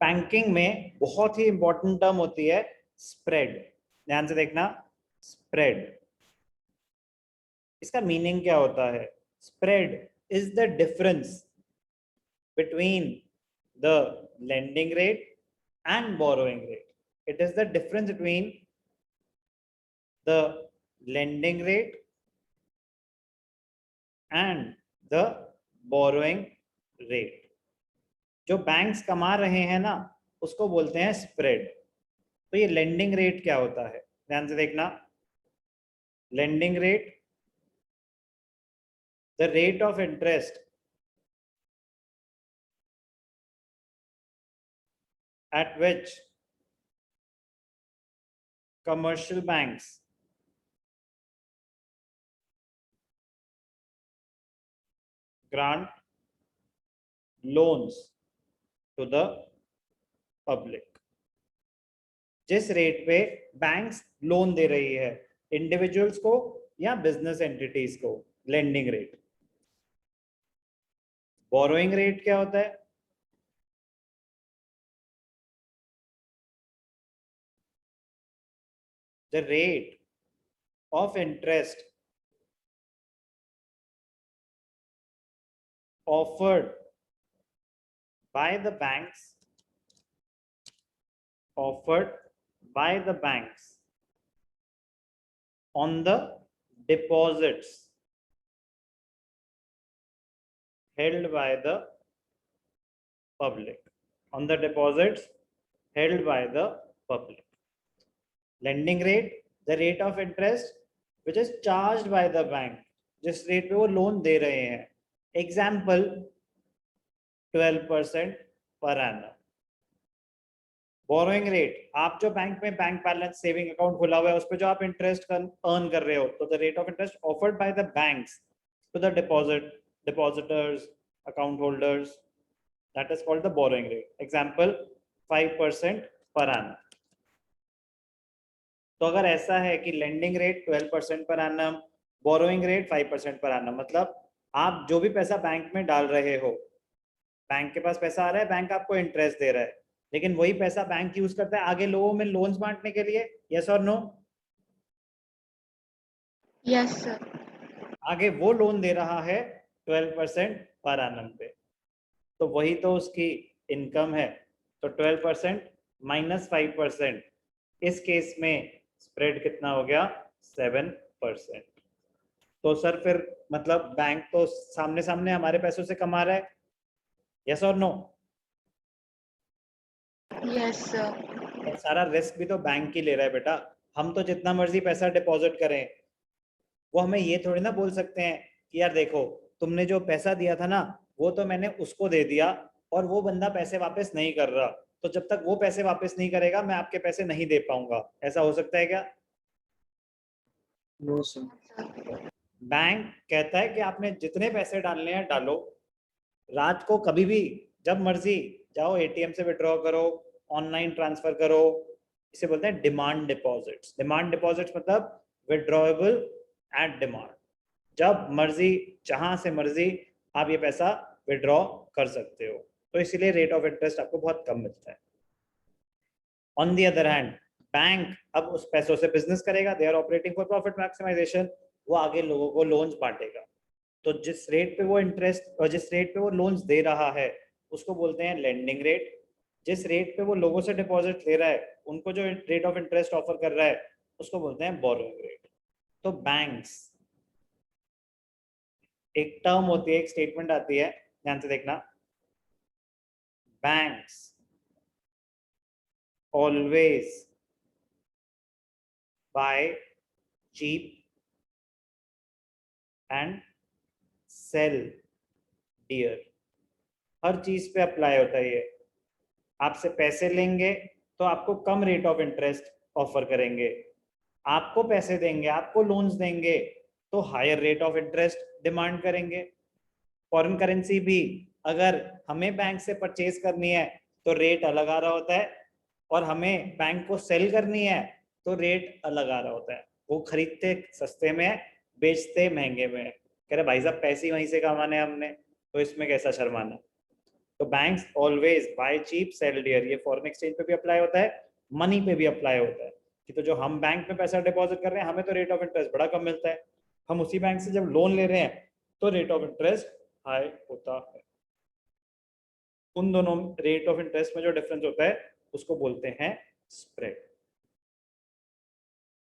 Banking में बहुत ही important term होती है स्प्रेड। ध्यान से देखना, स्प्रेड, इसका मीनिंग क्या होता है? Spread is the difference between the lending rate and borrowing rate. It is the difference between the lending rate and the borrowing rate. जो बैंक्स कमा रहे हैं ना, उसको बोलते हैं स्प्रेड। तो ये लेंडिंग रेट क्या होता है? ध्यान से देखना, lending rate, the rate of interest at which commercial banks grant loans to the public। जिस रेट पे बैंक्स लोन दे रही है इंडिविजुअल्स को या बिजनेस एंटिटीज को, लेंडिंग रेट। बोरोइंग रेट क्या होता है? The rate of interest offered by the banks on the deposits held by the public, on the deposits held by the public। lending rate, the rate of interest which is charged by the bank, जिस rate पे वो loan दे रहे हैं। Example 12% per annum. Borrowing rate, आप जो bank में bank balance saving account खुला हुआ है उस पर जो आप इंटरेस्ट अर्न कर रहे हो, तो the rate of interest offered by the banks to the depositors, account holders, that is called the borrowing rate. Example 5% per annum. तो अगर ऐसा है कि lending rate 12% per annum, borrowing rate 5% per annum, मतलब आप जो भी पैसा बैंक में डाल रहे हो, बैंक के पास पैसा आ रहा है, बैंक आपको इंटरेस्ट दे रहा है, लेकिन वही पैसा बैंक यूज करता है आगे लोगों में लोन्स बांटने के लिए। यस और नो? Yes sir. आगे वो लोन दे रहा है 12% पर एनम पे, तो वही तो उसकी इनकम है। तो 12% माइनस 5%, इस केस में स्प्रेड कितना हो गया? 7%। तो सर फिर मतलब बैंक तो सामने सामने हमारे पैसों से कमा रहा है। यस और नो? Yes sir. और सारा रिस्क भी तो बैंक ही ले रहा है बेटा। हम तो जितना मर्जी पैसा डिपॉजिट करें, वो हमें ये थोड़ी ना बोल सकते हैं कि यार देखो तुमने जो पैसा दिया था ना, वो तो मैंने उसको दे दिया और वो बंदा पैसे वापस नहीं कर रहा, तो जब तक वो पैसे वापस नहीं करेगा मैं आपके पैसे नहीं दे पाऊंगा। ऐसा हो सकता है क्या? No sir. बैंक कहता है कि आपने जितने पैसे डालने हैं डालो, रात को कभी भी जब मर्जी जाओ एटीएम से विड्रॉ करो, ऑनलाइन ट्रांसफर करो। इसे बोलते हैं डिमांड डिपॉजिट्स। डिमांड डिपॉजिट्स मतलब विड्रॉएबल एट डिमांड, जब मर्जी जहां से मर्जी आप ये पैसा विड्रॉ कर सकते हो, तो इसीलिए रेट ऑफ इंटरेस्ट आपको बहुत कम मिलता है। On the other hand, bank अब उस पैसों से बिजनेस करेगा, they are operating for profit maximisation, वो आगे लोगों को लोन्स बांटेगा। तो जिस रेट पे वो इंटरेस्ट और जिस रेट पे वो लोन्स दे रहा है उसको बोलते हैं लेंडिंग रेट। जिस रेट पे वो लोगों से डिपॉजिट ले रहा है, उनको जो रेट ऑफ इंटरेस्ट ऑफर कर रहा है, उसको बोलते हैं बोरोइंग रेट। तो बैंक्स, एक टर्म होती है, एक स्टेटमेंट आती है, ध्यान से देखना, banks always buy cheap and sell dear. हर चीज पे अप्लाई होता है ये। आपसे पैसे लेंगे तो आपको कम रेट ऑफ इंटरेस्ट ऑफर करेंगे, आपको पैसे देंगे, आपको लोन्स देंगे तो higher rate of interest demand करेंगे। फॉरेन करेंसी भी अगर हमें बैंक से परचेज करनी है तो रेट अलग आ रहा होता है, और हमें बैंक को सेल करनी है तो रेट अलग आ रहा होता है। वो खरीदते सस्ते में है, बेचते महंगे में है। कह रहे भाई साहब पैसे वहीं से कमाने हमने, तो इसमें कैसा शर्माना। तो banks always buy cheap sell dear, ये फॉरेन एक्सचेंज पे भी अप्लाई होता है, मनी पे भी अप्लाई होता है कि तो जो हम बैंक में पैसा डिपॉजिट कर रहे हैं हमें तो रेट ऑफ इंटरेस्ट बड़ा कम मिलता है, हम उसी बैंक से जब लोन ले रहे हैं तो रेट ऑफ इंटरेस्ट हाई होता है। उन दोनों रेट ऑफ इंटरेस्ट में जो डिफरेंस होता है उसको बोलते हैं स्प्रेड।